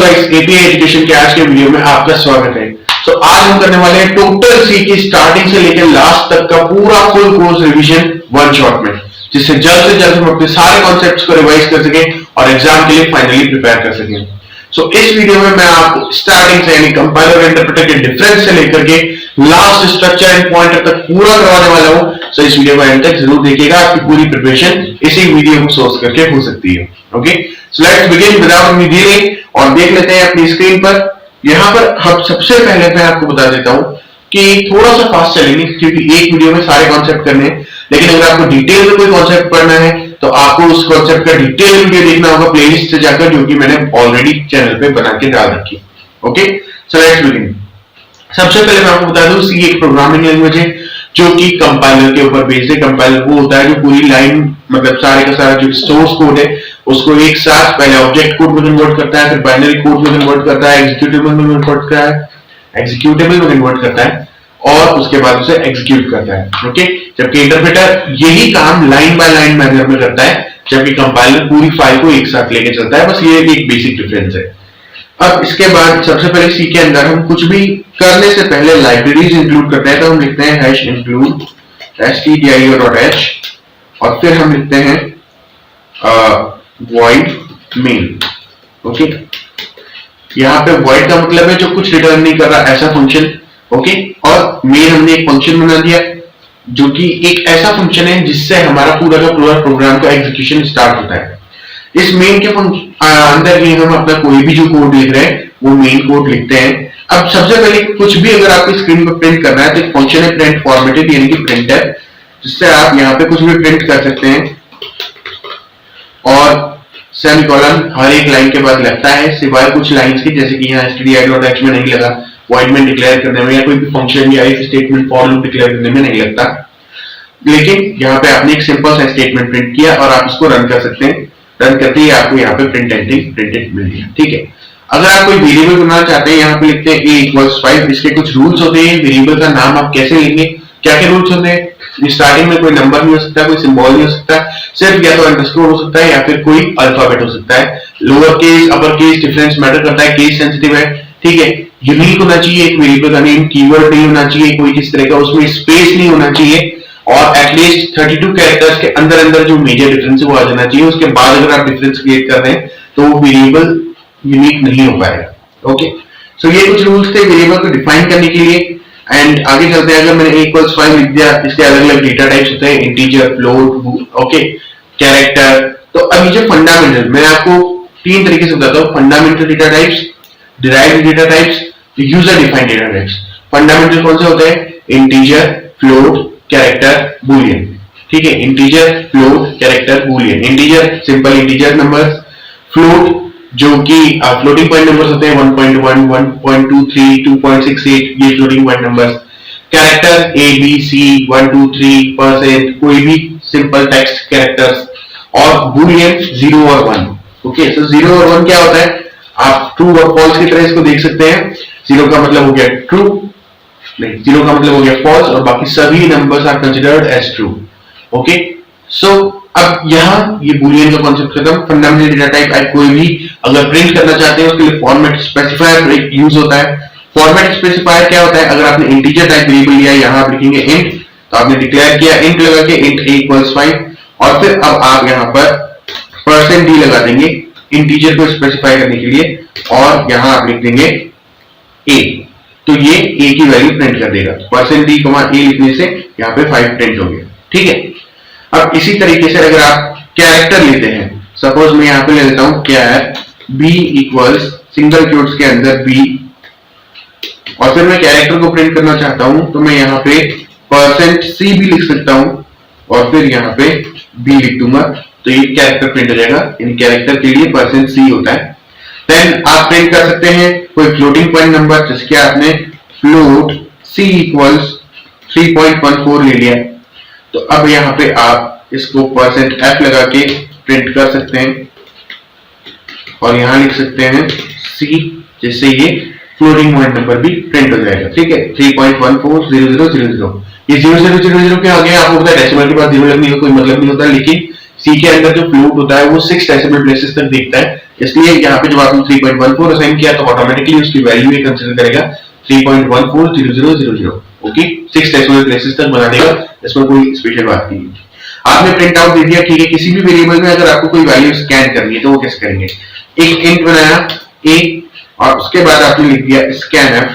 Guys, API education के आज के वीडियो में आपका स्वागत है। तो आज हम करने वाले हैं टोटल सी की स्टार्टिंग से लेकर लास्ट तक का पूरा full course revision one shot में, जिससे जल्द से जल्द हम अपने सारे कॉन्सेप्ट्स को रिवाइज कर सकें और एग्जाम के लिए फाइनली प्रिपेयर कर सकें। सो इस वीडियो में मैं आपको स्टार्टिंग से यानी कंपाइलर और इंटरप्रेटर के डिफरेंस से लेकर के लास्ट स्ट्रक्चर एंड पॉइंटर तक पूरा करवाने वाला हूं। सो इस वीडियो को एंड तक जरूर देखिएगा, आपकी पूरी प्रिपरेशन इसी वीडियो को सोर्स करके हो सकती है। Okay, so let's begin without any delay और देख लेते हैं अपनी स्क्रीन पर। यहां पर हम सबसे पहले मैं आपको बता देता हूं कि थोड़ा सा फास्ट चलेंगे क्योंकि एक वीडियो में सारे कॉन्सेप्ट करने हैं, लेकिन अगर आपको डिटेल में कोई कॉन्सेप्ट पढ़ना है तो आपको उस कॉन्सेप्ट का डिटेल वीडियो देखना होगा प्लेलिस्ट से जाकर, जो कि मैंने ऑलरेडी चैनल पे बना के डाल रखी। Okay, so let's begin. सबसे पहले मैं आपको बता दूं, सी एक प्रोग्रामिंग लैंग्वेज है जो कि कंपाइलर के ऊपर बेस्ड है। कंपाइलर वो होता है जो पूरी लाइन मतलब सारे का सारा जो सोर्स कोड है उसको एक साथ पहले ऑब्जेक्ट कोड में कन्वर्ट करता है, फिर बाइनरी कोड में कन्वर्ट करता है, एग्जीक्यूटेबल में कन्वर्ट करता है और उसके बाद उसे एग्जीक्यूट करता है। ओके, जबकि इंटरप्रेटर यही काम लाइन बाय लाइन मैनर में करता है, जबकि कंपाइलर पूरी फाइल को एक साथ लेके चलता है। बस ये एक बेसिक डिफरेंस है। अब इसके बाद सबसे पहले सी के अंदर हम कुछ भी करने से पहले लाइब्रेरीज इंक्लूड करते हैं, तो हम लिखते हैं #include stdio.h और फिर हम लिखते हैं void main। ओके, यहाँ पे void का मतलब है जो कुछ रिटर्न नहीं कर रहा ऐसा फंक्शन। ओके, और main हमने एक फंक्शन बना दिया जो कि एक ऐसा फंक्शन है जिससे हमारा पूरा का पूरा प्रोग्राम का एग्जीक्यूशन स्टार्ट होता है। इस मेन के अंदर ही हम अपना कोई भी जो कोड लिख रहे हैं वो मेन कोड लिखते हैं। अब सबसे पहले कुछ भी अगर आपको स्क्रीन पर प्रिंट करना है तो एक फंक्शन है प्रिंट फॉर्मेटेड यानी कि प्रिंटर, जिससे आप यहाँ पे कुछ भी प्रिंट कर सकते हैं और सेमीकोलन हर एक लाइन के बाद लगता है, सिवाय कुछ लाइंस की, जैसे कि यहाँ stdio.h में नहीं लगा, वॉइड में डिक्लेयर करने में या कोई भी फंक्शन या एक स्टेटमेंट फॉर लूप डिक्लेयर करने में नहीं लगता। लेकिन यहाँ पे आपने एक सिंपल सा स्टेटमेंट प्रिंट किया और आप इसको रन कर सकते हैं। रन करते ही आपको यहाँ पे प्रिंटेड मिल गया। ठीक है, अगर आप कोई वेरिएबल बनाना चाहते हैं, यहाँ पे लिखते हैं a=5। इसके कुछ रूल्स होते हैं, वेरिएबल का नाम आप कैसे लेंगे, क्या क्या रूल्स होते हैं। स्टार्टिंग में कोई नंबर नहीं हो सकता, कोई सिंबल नहीं हो सकता, सिर्फ या तो अंडरस्कोर हो सकता है या फिर कोई अल्फाबेट हो सकता है। Lower case upper case difference matter करता है, केस सेंसिटिव है। ठीक है, यूनिक होना चाहिए एक वेरिएबल का नेम, कीवर्ड नहीं होना चाहिए कोई किस तरह का, उसमें स्पेस नहीं होना चाहिए और एटलीस्ट 32 कैरेक्टर्स के अंदर जो मेजर डिफरेंस है वो आ जाना चाहिए। उसके बाद अगर आप डिफरेंस क्रिएट कर रहे हैं तो वो वेरिएबल यूनिक नहीं हो पाएगा। ओके, सो ये कुछ रूल्स थे वेरिएबल को डिफाइन करने के लिए। एंड आगे चलते हैं, अगर मैंने a=5 लिख दिया, इसके अलग अलग डेटा टाइप्स होते हैं, इंटीजर, फ्लोट, ओके, कैरेक्टर। तो अब ये जो फंडामेंटल, मैं आपको तीन तरीके से बताता हूँ, fundamental data types, derived data types, user defined data types. Fundamental कौन से होते हैं? Integer, float, character, Boolean. ठीक है, integer, float, character, Boolean. Integer simple integer numbers, float जो कि फ्लोटिंग पॉइंट नंबर्स होते हैं 1.1, 1.23, 2.68, ये floating point numbers. Character A B C 1 2 3% कोई भी सिंपल टेक्स्ट कैरेक्टर्स, और बूलियन 0 और 1। ओके, सो 0 और 1 क्या होता है, आप ट्रू और फॉल्स की तरह इसको देख सकते हैं। 0 का मतलब हो गया ट्रू, नहीं 0 का मतलब हो गया फॉल्स और बाकी सभी numbers are considered as true. Okay, so अब यहाँ ये बूलियन का कॉन्सेप्ट खत्म। फंडामेंटल डेटा टाइप आप कोई भी अगर प्रिंट करना चाहते हैं उसके लिए फॉर्मेट स्पेसिफायर यूज होता है। फॉर्मेट स्पेसिफायर क्या होता है, अगर आपने इंटीजर टाइप वेरिएबल लिया, यहाँ आप लिखेंगे इंट, तो आपने डिक्लेयर किया इंट लगा के इंट a=5 और फिर अब आप यहाँ पर %d लगा देंगे इंटीजर को स्पेसिफाई करने के लिए और यहाँ आप लिख देंगे a, तो ये a की वैल्यू प्रिंट कर देगा। %d, a लिखने से यहाँ पे 5 प्रिंट हो गया। ठीक है, अब इसी तरीके से अगर आप कैरेक्टर लेते हैं, सपोज मैं यहाँ पे ले लेता हूँ कैर b इक्वल्स सिंगल क्वोट्स के अंदर b, और फिर मैं कैरेक्टर को प्रिंट करना चाहता हूं तो मैं यहाँ पे %c भी लिख सकता हूं और फिर यहाँ पे b लिख दूंगा, तो ये कैरेक्टर प्रिंट हो जाएगा। यानी कैरेक्टर के लिए %c होता है। देन आप प्रिंट कर सकते हैं कोई फ्लोटिंग पॉइंट नंबर, जिसके आपने फ्लोट c इक्वल्स 3.14 ले लिया, तो अब यहाँ पे आप इसको %f लगा के प्रिंट कर सकते हैं और यहाँ लिख सकते हैं c, जिससे ये फ्लोटिंग पॉइंट नंबर भी प्रिंट हो जाएगा। ठीक है, 3.140000। ये 0000 के आगे आपको पता है डेसिमल के बाद 0 लगने का कोई मतलब नहीं होता, लेकिन सी के अंदर जो फ्लोट होता है वो 6 डेसिमल प्लेसेस तक देखता है, इसलिए यहाँ पे जब आपने 3.14 असाइन किया तो ऑटोमेटिकली उसकी वैल्यू ये कंसीडर करेगा 3.140000। ओके, 6 डेसिमल प्लेसेस तक बना देगा, इसमें कोई स्पेशल बात नहीं है। आपने प्रिंट आउट दे दिया, ठीक है। किसी भी वेरिएबल में अगर आपको कोई वैल्यू स्कैन करनी है तो वो कैसे करेंगे, एक इंट बनाया a और उसके बाद आपने लिख दिया scanf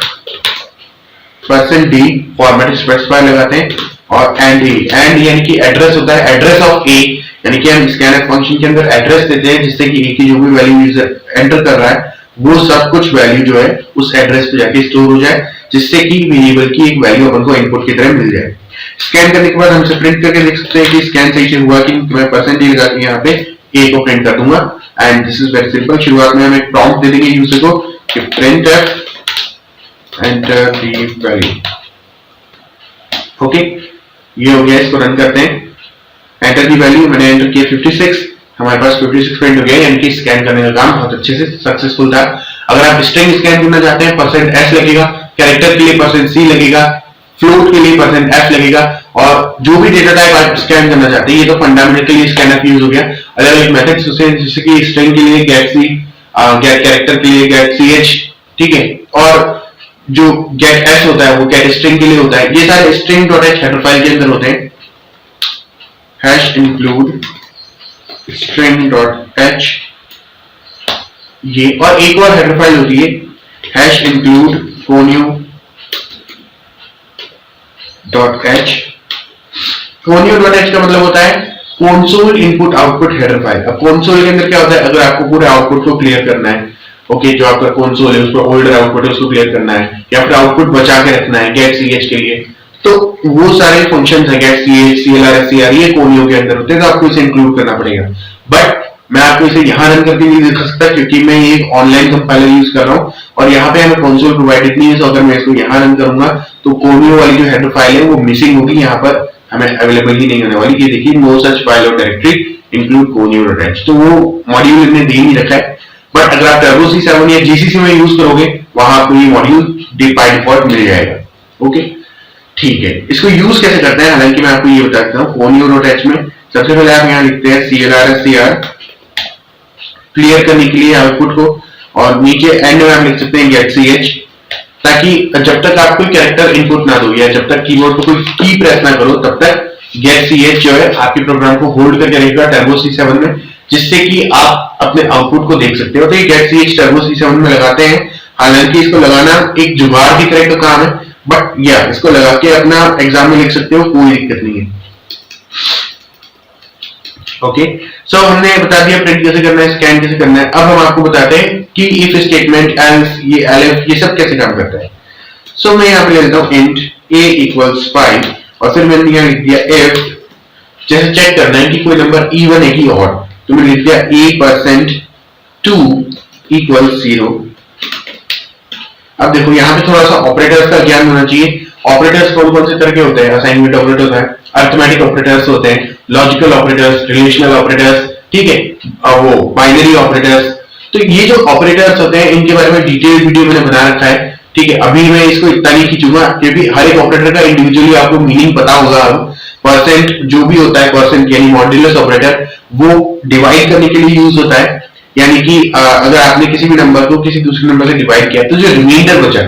%d फॉर्मेट स्पेसिफायर लगाते हैं और एंड यानी कि एड्रेस होता है, एड्रेस ऑफ a, यानी कि हम scanf फंक्शन के अंदर एड्रेस देते हैं जिससे कि a की जो भी वैल्यू यूजर एंटर कर रहा है वो सब कुछ वैल्यू जो है उस एड्रेस पे जाके स्टोर हो जाए, जिससे कि वेरिएबल की एक वैल्यू अपन को इनपुट की तरह मिल जाए। स्कैन करने के बाद हम इसे प्रिंट करके देख सकते हैं कि स्कैन सही से हुआ कि मैं %d लगा के यहाँ पे a को प्रिंट कर दूंगा and this is very simple. शुरुआत में हम एक प्रॉम्प्ट दे देंगे यूजर को कि print enter the value. Okay, ये हो गया, इसको रन करते हैं। एंटर द वैल्यू मैंने एंटर किया 56, हमारे पास 56 प्रिंट हो गया, यानी कि स्कैन करने का काम बहुत अच्छे से सक्सेसफुल था। अगर आप स्ट्रिंग स्कैन करना चाहते हैं %s लगेगा, कैरेक्टर के लिए %c लगेगा, फ्लोट के लिए %f लगेगा, और जो भी डेटा टाइप आप स्कैन करना चाहते हैं, ये तो फंडामेंटली स्कैनफ यूज हो गया। अलग अलग मेथड्स होते हैं, जैसे कि स्ट्रिंग के लिए getc, गेट कैरेक्टर के लिए getch, ठीक है, और जो getS होता है वो गेट स्ट्रिंग के लिए होता है। ये सारे string.h हेडर फाइल के अंदर होते हैं। #include string.h, ये, और एक और हेडर फाइल होती है #include conio.h। conio.h का मतलब होता है console input output header file. अब कंसोल के अंदर क्या होता है, अगर आपको पूरे आउटपुट को क्लियर करना है, ओके, जो आपका कंसोल है उस पर ओल्डर आउटपुट है उसको क्लियर करना है, या फिर आउटपुट बचा के रखना है getch के लिए, तो वो सारे फंक्शंस है getch, clr, scr, ये conio के अंदर होते हैं, तो आपको इसे इंक्लूड करना पड़ेगा। बट मैं आपको इसे यहाँ रन करके नहीं दिखा सकता क्योंकि मैं ये ऑनलाइन कंपाइलर यूज कर रहा हूँ और यहाँ पे हमें कंसोल प्रोवाइडेड नहीं है। तो अगर मैं इसको यहाँ रन करूंगा तो conio वाली जो हेडर फाइल है वो मिसिंग होगी, यहाँ पर हमें अवेलेबल ही नहीं होने वाली। ये देखिए, नो सच फाइल और डायरेक्टरी इंक्लूड conio.h, तो वो मॉड्यूल इन्हें दे नहीं रखा है। बट अगर आप टर्बो C7 या GCC में यूज करोगे वहां आपको ये मॉड्यूल बाय डिफॉल्ट मिल जाएगा। ओके, ठीक है। इसको यूज कैसे करते हैं, हालांकि मैं आपको ये बताता हूँ। conio.h में सबसे पहले आप यहाँ लिखते हैं clr scr क्लियर करने के लिए आउटपुट को, और नीचे एंड में आप लिख सकते हैं getch, ताकि जब तक आप कोई कैरेक्टर इनपुट ना दो या जब तक कीबोर्ड पर कोई की प्रेस ना करो तब तक getch जो है आपके प्रोग्राम को होल्ड करके रखेगा टर्बो C7 में, जिससे कि आप अपने आउटपुट को देख सकते हो। तो ये getch टर्बो C7 में लगाते हैं। हालांकि इसको लगाना एक जुगाड़ की तरह का काम है, बट या इसको लगा के अपना एग्जाम में लिख सकते हो, कोई दिक्कत नहीं है। ओके, सो हमने बता दिया प्रिंट कैसे करना है, स्कैन कैसे करना है। अब हम आपको बताते हैं कि इफ स्टेटमेंट, एल्स, ये elif, ये सब कैसे काम करता है। सो मैं यहाँ पे ले लेता हूँ int a = 5 और फिर मैंने यहाँ लिख दिया if, जैसे चेक करना है कि कोई नंबर इवन है कि ऑड, तो मैंने लिख दिया a%2 = 0। अब देखो यहाँ पे थोड़ा सा ऑपरेटर्स का ज्ञान होना चाहिए। ऑपरेटर्स कौन कौन से तरह के होते हैं, असाइनमेंट ऑपरेटर होता है, अरिथमेटिक ऑपरेटर्स होते हैं, लॉजिकल ऑपरेटर्स, रिलेशनल ऑपरेटर्स, ठीक है, और वो बाइनरी ऑपरेटर्स। तो ये जो ऑपरेटर्स होते हैं इनके बारे में डिटेल वीडियो मैंने बना रखा है, ठीक है। अभी मैं इसको इतना नहीं खींचूंगा क्योंकि हर एक ऑपरेटर का इंडिविजुअली आपको मीनिंग पता होगा। परसेंट जो भी होता है, परसेंट यानी मॉड्यूलस ऑपरेटर, वो डिवाइड करने के लिए यूज होता है। यानी कि अगर आपने किसी भी नंबर को किसी दूसरे नंबर से डिवाइड किया तो जो रिमाइंडर बचा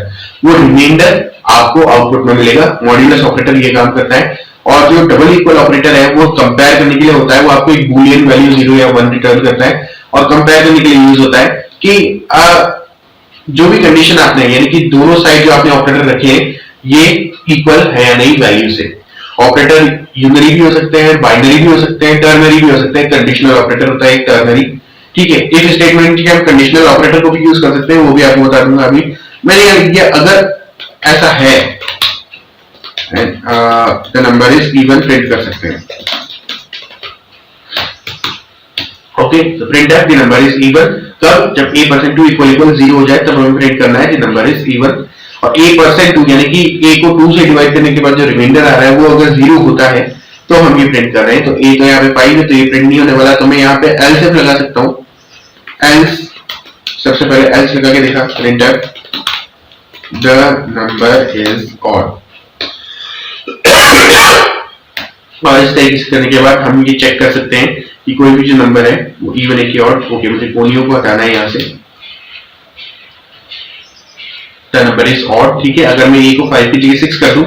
वो रिमाइंडर आपको आउटपुट में मिलेगा। मॉड्यूलस ऑपरेटर ये काम करता है। और जो डबल इक्वल ऑपरेटर है वो कंपेयर करने के लिए होता है, वो आपको एक बूलियन वैल्यू 0 या 1 रिटर्न करता है और कंपेयर करने के लिए यूज होता है कि जो भी कंडीशन आपने, यानी कि दोनों साइड जो आपने ऑपरेटर रखे हैं ये इक्वल है या नहीं वैल्यू से। ऑपरेटर यूनरी भी हो सकते हैं, बाइनरी भी हो सकते हैं, टर्नरी भी हो सकते हैं। कंडीशनल ऑपरेटर होता है एक टर्नरी, ठीक है। इफ स्टेटमेंट के हम कंडीशनल ऑपरेटर को भी यूज कर सकते हैं, वो भी आपको बता दूंगा अभी। मैंने यहाँ लिख दिया अगर ऐसा है the number is even, print कर सकते हैं। ओके, तो print the number is even कब, जब a%2 = 0 हो जाए तब हमें प्रिंट करना है द नंबर इज इवन। और a%2 यानी कि a को 2 से डिवाइड करने के बाद जो रिमाइंडर आ रहा है वो अगर 0 होता है तो हम ये प्रिंट कर रहे हैं। तो a तो यहाँ पे 5 है तो ये प्रिंट नहीं होने वाला, तो मैं यहाँ पे else लगा सकता हूँ। else, सबसे पहले else लगा के देखा, printer the number is odd. और इस तरीके से करने के बाद हम ये चेक कर सकते हैं कि कोई भी जो नंबर है वो इवन है कि ऑड। ओके, मुझे कोनियों को हटाना है यहाँ से। द नंबर इज ऑड, ठीक है। अगर मैं ए को 5 की जगह 6 कर दूं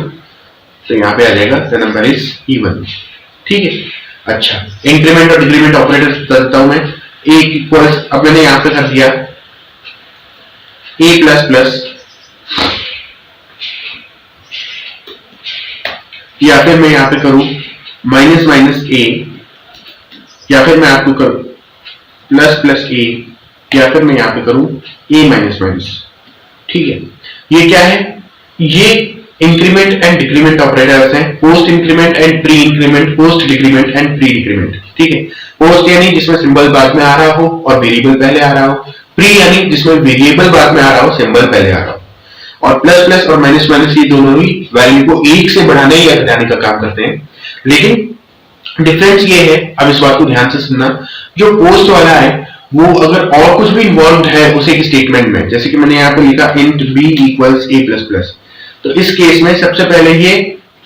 तो यहाँ पे आ जाएगा द नंबर इज इवन, ठीक है। अच्छा, इंक्रीमेंट और डिक्रीमेंट ऑपरेटर करता हूं मैं। ए इक्वल्स, अब मैंने यहाँ पे कर दिया ए प्लस प्लस, या फिर मैं यहाँ पे करूं माइनस माइनस ए, या फिर मैं आपको करूं प्लस प्लस ए, या फिर मैं यहाँ पे करूं ए माइनस माइनस, ठीक है। ये क्या है? ये इंक्रीमेंट एंड डिक्रीमेंट ऑपरेटर्स हैं, post increment and pre increment, post decrement and pre decrement, ठीक है। पोस्ट यानी जिसमें सिंबल बाद में आ रहा हो और वेरिएबल पहले आ रहा हो, प्री यानी जिसमें वेरिएबल बाद में आ रहा हो, सिंबल पहले आ रहा हो। और प्लस प्लस और माइनस माइनस ये दोनों ही वैल्यू को एक से बढ़ाने या घटाने का काम करते हैं। लेकिन डिफरेंस ये है, अब इस बात को ध्यान से सुनना, जो पोस्ट वाला है वो अगर और कुछ भी इन्वॉल्व है उसे एक स्टेटमेंट में, जैसे कि मैंने यहाँ पे लिखा int b equals a plus plus, तो इस केस में सबसे पहले ये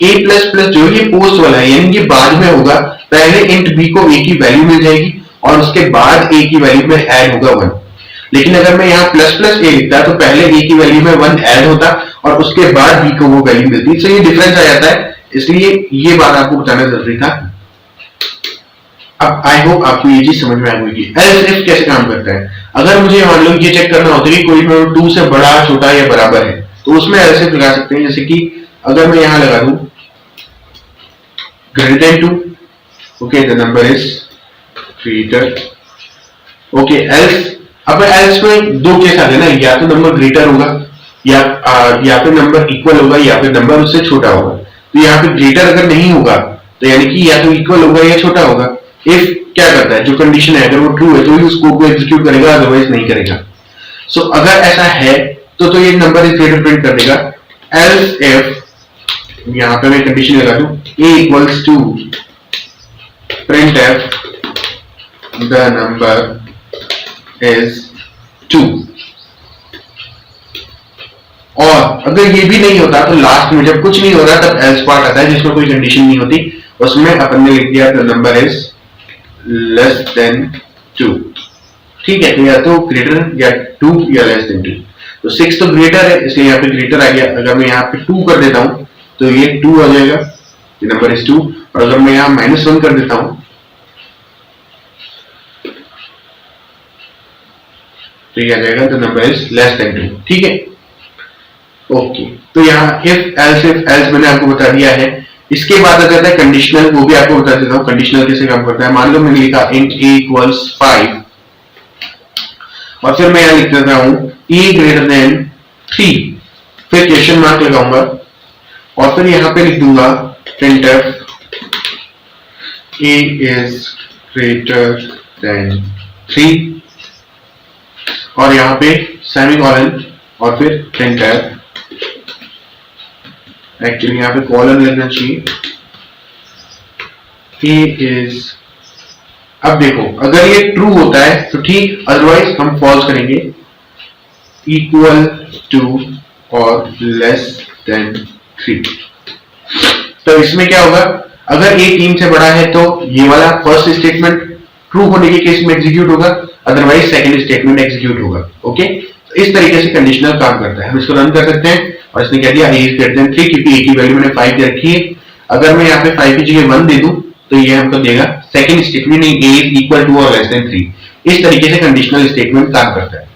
a प्लस प्लस जो ये पोस्ट वाला है यानी ये बाद में होगा, पहले int b को a की वैल्यू मिल जाएगी और उसके बाद a की वैल्यू में ऐड होगा 1। लेकिन अगर मैं यहाँ प्लस प्लस a लिखता तो पहले a की वैल्यू में 1 ऐड होता और उसके बाद b को वो वैल्यू मिलती, तो ये डिफरेंस आ जाता है, इसलिए ये बात आपको बताना जरूरी था। अब आई होप आपको ये चीज समझ में आ गई। एल्स इफ कैसे काम करता है? अगर मुझे मान लो ये चेक करना होता है कि कोई नंबर 2 से बड़ा, छोटा या बराबर है, तो उसमें एल्स इफ लगा सकते हैं। जैसे कि अगर मैं यहां लगा दूं greater than 2, okay, the number is greater, okay, else. अब एल्स में दो केस आ गए ना, या तो नंबर ग्रेटर होगा या फिर नंबर इक्वल होगा या फिर नंबर उससे छोटा होगा। तो यहाँ पे ग्रेटर अगर नहीं होगा तो यानी कि या तो इक्वल होगा या छोटा होगा। इफ क्या करता है, जो कंडीशन है अगर वो ट्रू है तो ही उस कोड को एग्जीक्यूट करेगा, अदरवाइज नहीं करेगा। सो अगर ऐसा है तो ये नंबर इज ग्रेटर प्रिंट कर देगा। एल्स इफ, यहां पे मैं कंडीशन लगा दूं a equals to print f the number is 2, और अगर ये भी नहीं होता तो लास्ट में जब कुछ नहीं हो रहा तब एल्स पार्ट आता है जिसमें कोई कंडीशन नहीं होती, उसमें अपन ने लिख दिया the number is less than 2, ठीक है। तो या तो ग्रेटर या 2 या लेस देन 2। तो 6 तो ग्रेटर है इसलिए यहाँ पे ग्रेटर आ गया। अगर मैं यहाँ पे 2 कर देता हूं तो ये 2 आ जाएगा, ये नंबर इज 2। और अगर मैं यहाँ -1 कर देता हूं तो ये आ जाएगा the number is less than 2, ठीक है। ओके, तो यहाँ इफ एल्स मैंने आपको बता दिया है। इसके बाद आ जाता है कंडीशनल, वो भी आपको बता देता हूँ कंडीशनल कैसे काम करता है। मान लो मैंने लिखा int a इक्वल्स 5 और फिर मैं यहाँ लिख देता हूँ a ग्रेटर देन 3, फिर क्वेश्चन मार्क लगाऊंगा और फिर यहाँ पे लिख दूंगा printf a is greater than 3 और यहाँ पे सेमीकोलन और फिर printf, एक्चुअली यहाँ पे कॉलन लगना चाहिए, a इज, अब देखो अगर ये ट्रू होता है तो ठीक, अदरवाइज हम फॉल्स करेंगे, इक्वल टू और लेस देन 3। तो इसमें क्या होगा, अगर a 3 से बड़ा है तो ये वाला फर्स्ट स्टेटमेंट ट्रू होने के केस में एग्जीक्यूट होगा, अदरवाइज सेकंड स्टेटमेंट एग्जीक्यूट होगा। ओके, तो इस तरीके से कंडीशनल काम करता है। हम इसको रन कर सकते हैं और इसने कह दिया a इज ग्रेटर देन 3, क्योंकि a की वैल्यू मैंने 5 दे रखी है। अगर मैं यहाँ पे 5 की जगह 1 दे दूं तो ये हमको देगा second statement a is equal to और लेस देन 3। इस तरीके से कंडीशनल स्टेटमेंट काम करता है।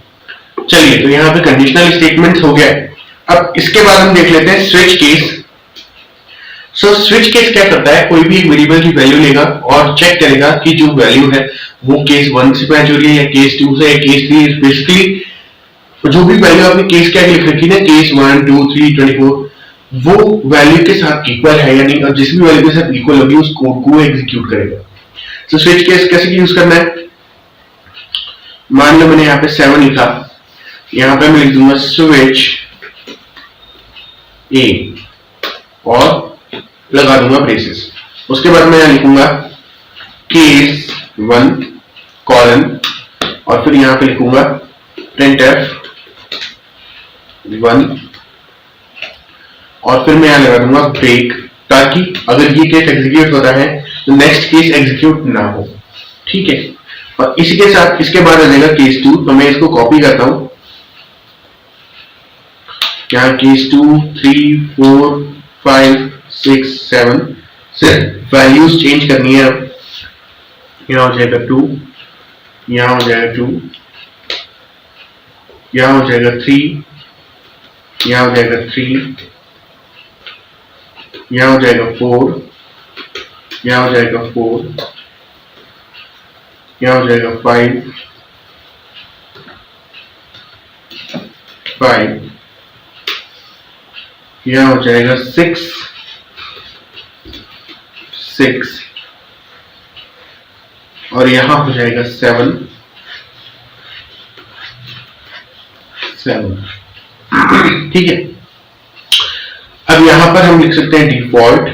चलिए, तो यहाँ पे कंडीशनल स्टेटमेंट्स हो गया। अब इसके बाद हम देख लेते हैं switch case. So switch case क्या करता है, कोई भी एक वेरिएबल की वैल्यू लेगा और चेक करेगा कि जो वैल्यू है वो केस 1 से मैच हो रही है या केस 2 से या केस 3। बेसिकली जो भी वैल्यू आपने केस क्या लिख रखी है, केस 1 2 3 24, वो वैल्यू के साथ इक्वल है या नहीं, और जिस भी वैल्यू के साथ इक्वल होगी उस कोड को एग्जीक्यूट करेगा। तो स्विच केस कैसे यूज करना है, मान लो मैंने यहाँ पे 7 लिखा, यहाँ पे मैं लिख दूंगा स्विच ए और लगा दूंगा ब्रेसेस। उसके बाद मैं यहाँ लिखूंगा केस 1 कॉलन और फिर यहाँ पे लिखूंगा printf 1 और फिर मैं यहाँ लगा दूंगा ब्रेक, ताकि अगर ये केस एग्जीक्यूट होता है तो नेक्स्ट केस एग्जीक्यूट ना हो। ठीक है। और इसी के साथ इसके बाद आ जाएगा केस 2, तो मैं इसको कॉपी करता हूं। यहाँ केस 2 3 4 5 6 7 सिर्फ वैल्यूज चेंज करनी है। अब यहाँ हो जाएगा 2, यहाँ हो जाएगा 2, यहाँ हो जाएगा 3, यहाँ हो जाएगा 3, यहाँ हो जाएगा 4, यहाँ हो जाएगा 4, यहाँ हो जाएगा 5, 5, यहाँ हो जाएगा 6, 6, और यहाँ हो जाएगा 7, 7। ठीक है। अब यहां पर हम लिख सकते हैं डिफॉल्ट,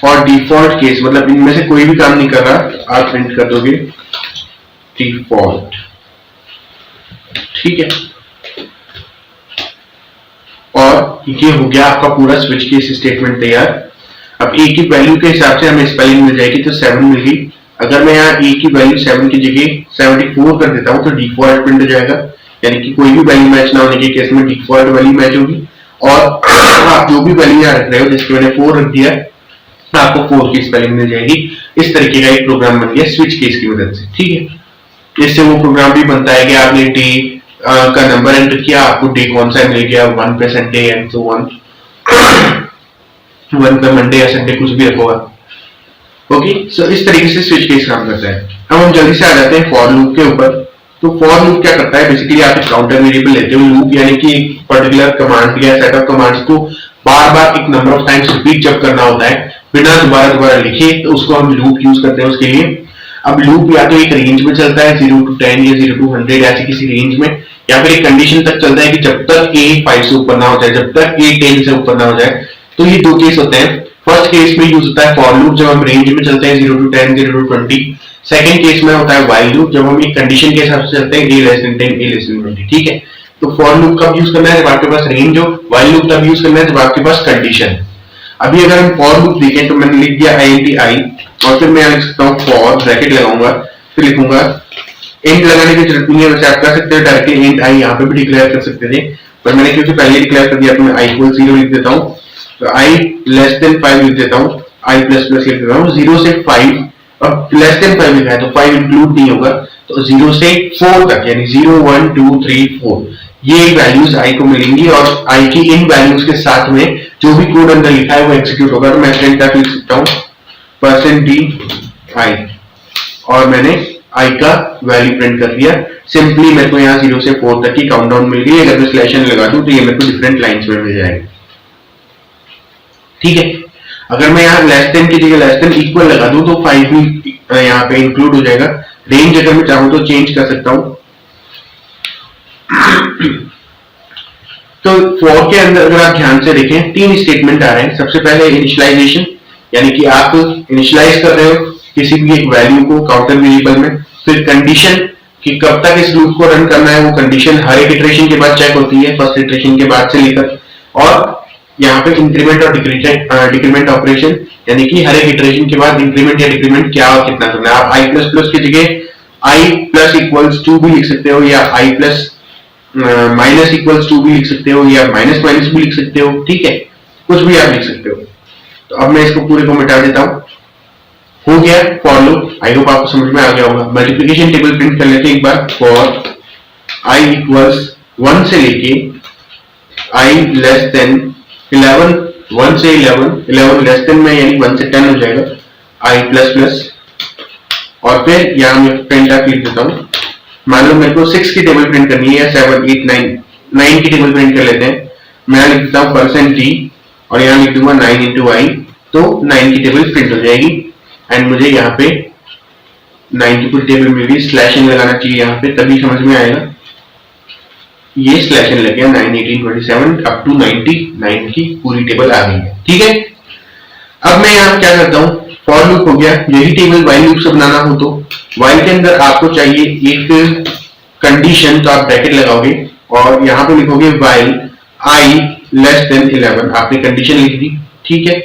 और डिफॉल्ट केस मतलब इनमें से कोई भी काम नहीं कर रहा, आप प्रिंट कर दोगे डिफॉल्ट। ठीक है। और ये हो गया आपका पूरा स्विच केस स्टेटमेंट तैयार। अब ए की वैल्यू के हिसाब से हमें स्पेलिंग मिल जाएगी, तो 7 मिल गई। अगर मैं यहाँ ए की वैल्यू 7 की जगह 74 कर देता हूं तो डिफॉल्ट प्रिंट हो जाएगा, यानी कि कोई भी वैल्यू मैच ना होने के केस में डिफॉल्ट वैल्यू मैच होगी। और आप जो भी वैल्यू यहाँ रख रहे हो, जैसे मैंने 4 रख दिया, आपको 4 की स्पेलिंग मिल जाएगी। इस तरीके का एक प्रोग्राम बन गया स्विच केस की मदद से। ठीक है। इससे वो प्रोग्राम भी बनता है कि आपने डे का नंबर एंटर किया, आपको डे कौन सा मिल गया, 1% डे एंड सो ऑन, 1 पे मंडे या संडे कुछ भी रखोगा। ओके, सो इस तरीके से स्विच केस काम करता है। अब हम जल्दी से आ जाते हैं फॉर लूप के ऊपर। तो फॉर लूप क्या करता है, बेसिकली आप एक काउंटर वेरिएबल लेते हो, लूप यानी कि एक पर्टिकुलर कमांड या सेट ऑफ कमांड्स को बार बार एक नंबर ऑफ टाइम्स रिपीट जब करना होता है बिना दोबारा लिखे, तो उसको हम लूप यूज करते हैं उसके लिए। अब लूप या तो एक रेंज में चलता है 0 to 10 या 0 to 100 ऐसी किसी रेंज में, या फिर एक कंडीशन तक चलता है कि जब तक a 5 से ऊपर ना हो जाए, जब तक a 10 से ऊपर ना हो जाए। तो ये दो केस होते हैं। फर्स्ट केस में यूज होता है फॉर लूप जब हम रेंज में चलते हैं 0 to 10, 0 to 20। सेकंड केस में होता है व्हाइल लूप जब हम एक कंडीशन के हिसाब से चलते हैं a less than 10, a less than 20। ठीक है। तो फॉर लूप कब यूज करना है जब आपके पास रेंज हो, व्हाइल लूप तब यूज करना है जब आपके पास कंडीशन। अभी अगर हम फॉर लूप देखें तो मैंने लिख दिया int और फिर मैं लिख सकता हूँ फॉर, ब्रैकेट लगाऊंगा, फिर लिखूंगा इंट लगाने की जरूरत नहीं है, वैसे आप कर सकते हो डायरेक्टली इंट आई यहाँ पे भी डिक्लेयर कर सकते थे, पर मैंने क्योंकि पहले डिक्लेयर कर दिया तो मैं i = 0 लिख देता हूँ। तो i less than 5 लिख देता हूँ, i++ लिख देता हूँ। 0 से 5, अब लेस देन 5 लिखा है तो 5 इंक्लूड नहीं होगा, तो 0 से 4 तक यानी 0 1 2 3 4 ये वैल्यूज i को मिलेंगी, और i की इन वैल्यूज के साथ में जो भी कोड अंदर लिखा है वो एग्जीक्यूट होगा। तो मैं प्रिंट लिख सकता हूँ %di और मैंने i का वैल्यू प्रिंट कर दिया। सिंपली मेरे को यहाँ 0 से 4 तक की काउंटडाउन मिल गई। अगर मैं स्लैश n लगा दूं तो ये मेरे को डिफरेंट लाइंस में मिल जाएगा। ठीक है। अगर मैं यहाँ लेस देन की जगह लेस देन इक्वल लगा दूं तो 5 भी यहाँ पे इंक्लूड हो जाएगा। रेंज अगर मैं चाहूं तो चेंज कर सकता हूं। तो फॉर के अंदर अगर आप ध्यान से देखें 3 स्टेटमेंट आ रहे हैं। सबसे पहले इनिशियलाइजेशन, यानी कि आप इनिशियलाइज कर रहे हो किसी भी एक वैल्यू को काउंटर वेरिएबल में। फिर कंडीशन कि कब तक इस लूप को रन करना है, वो कंडीशन हर एक इटरेशन के बाद चेक होती है, फर्स्ट इटरेशन के बाद से लेकर। और यहाँ पे इंक्रीमेंट और डिक्रीमेंट ऑपरेशन, यानी कि हर एक इटरेशन के बाद इंक्रीमेंट या डिक्रीमेंट क्या और कितना करना है। आप i++ की जगह i+=2 भी लिख सकते हो, या i+ -=2 भी लिख सकते हो, या माइनस भी लिख सकते हो। ठीक है, कुछ भी आप लिख सकते हो। तो अब मैं इसको पूरे को मिटा देता हूं। हो गया फॉर लूप। आई होप आपको समझ में आ गया होगा। मल्टीप्लिकेशन टेबल प्रिंट कर लेते हैं एक बार। फॉर i = 1 से लेके i less than 11, 1 से 11 लेस देन में यानी 1 से 10 हो जाएगा i++। और फिर यहाँ मैं प्रिंट लिख देता हूँ। मान लो मेरे को 6 की टेबल प्रिंट करनी है, 7 8 9 की टेबल प्रिंट कर लेते हैं। मैं लिख देता हूँ %t और यहाँ लिख दूंगा 9 × i, तो 9 की टेबल प्रिंट हो जाएगी। एंड मुझे यहाँ पे 9 की पूरी टेबल मिल गई। स्लैश n लगाना चाहिए यहाँ पे, तभी समझ में आएगा। ये स्लैश n लग गया। 9 18 27 अप टू 99 की पूरी टेबल आ गई है। ठीक है। अब मैं यहाँ क्या करता हूँ, फॉर लूप हो गया। यही टेबल व्हाइल लूप से बनाना हो तो व्हाइल के अंदर आपको चाहिए एक कंडीशन, तो आप ब्रैकेट लगाओगे और यहाँ पे लिखोगे व्हाइल i less than 11। आपने कंडीशन लिख दी। ठीक है।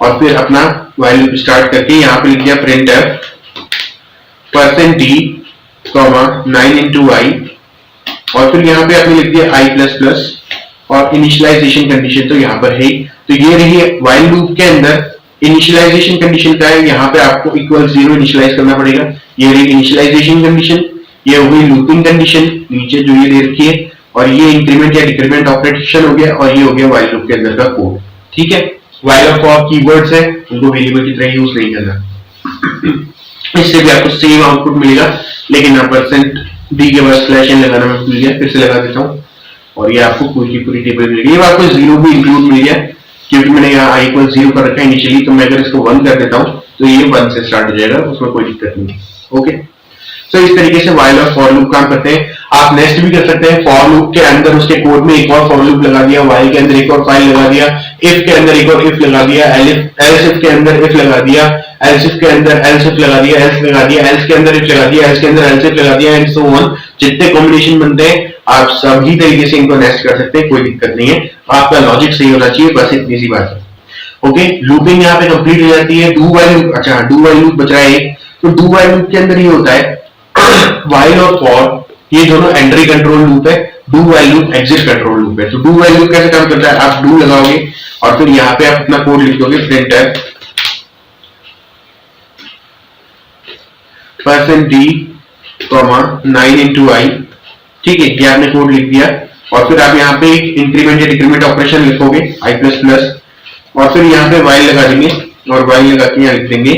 और फिर अपना व्हाइल लूप स्टार्ट करके यहाँ पे लिख दिया printf percent d comma 9 into i, और फिर यहाँ पे आपने लिख दिया आई प्लस प्लस, और इनिशियलाइजेशन कंडीशन तो यहाँ पर है। तो ये रही व्हाइल लूप के अंदर इनिशियलाइजेशन कंडीशन का है, यहाँ पे आपको इक्वल 0 इनिशियलाइज करना पड़ेगा। ये रही इनिशियलाइजेशन कंडीशन, ये हो गई लूपिंग कंडीशन नीचे जो ये दे रखी है, और ये इंक्रीमेंट या डिक्रीमेंट ऑपरेशन हो गया, और ये हो गया व्हाइल लूप के अंदर का कोड। ठीक है, व्हाइल और फॉर कीवर्ड्स है, उनको वेरिएबल की तरह यूज नहीं करना। इससे भी आपको सेम आउटपुट मिलेगा, लेकिन यहाँ परसेंट डी के बाद स्लैश एन लगाना मैं भूल गया, फिर से लगा देता हूँ, और ये आपको पूरी की पूरी टेबल मिल गई। ये आपको 0 भी इंक्लूड मिल गया, क्योंकि मैंने यहाँ आई इक्वल 0 कर रखा है इनिशियली, तो मैं अगर इसको 1 कर देता हूँ तो ये 1 से स्टार्ट हो जाएगा, उसमें कोई दिक्कत नहीं है। ओके, तो इस तरीके से व्हाइल और फॉर लूप काम करते हैं। आप नेक्स्ट भी कर सकते हैं, फॉर लूप के अंदर उसके कोड में एक और फॉर लूप लगा दिया, व्हाइल के अंदर एक और फाइल लगा दिया, इफ के अंदर एक और इफ लगा दिया, एल्स इफ के अंदर इफ लगा दिया, एल्स इफ के अंदर एल्स इफ लगा दिया, एल्स लगा दिया, एल्स के अंदर इफ लगा दिया, एल्स के अंदर एल्स इफ लगा दिया, एंड सो ऑन। जितने कॉम्बिनेशन बनते हैं आप सभी तरीके से इनको नेस्ट कर सकते हैं, कोई दिक्कत नहीं है, आपका लॉजिक सही होना चाहिए, बस इतनी सी बात है। ओके, लूपिंग यहाँ पे कंप्लीट हो जाती है। डू व्हाइल लूप, अच्छा डू व्हाइल लूप बच रहा है एक, तो डू व्हाइल लूप के अंदर ये होता है व्हाइल और फॉर ये दोनों एंट्री कंट्रोल लूप है, do while loop exit control loop है। तो डू व्हाइल लूप कैसे काम करता है, आप डू लगाओगे और फिर यहाँ पे आप अपना कोड लिख दोगे, printer percent d comma 9 into i. ठीक है, ये आपने कोड लिख दिया, और फिर आप यहाँ पे एक इंक्रीमेंट या डिक्रीमेंट ऑपरेशन लिखोगे आई प्लस प्लस, और फिर यहाँ पे वाइल लगा देंगे, और वाइल लगा के यहाँ लिख देंगे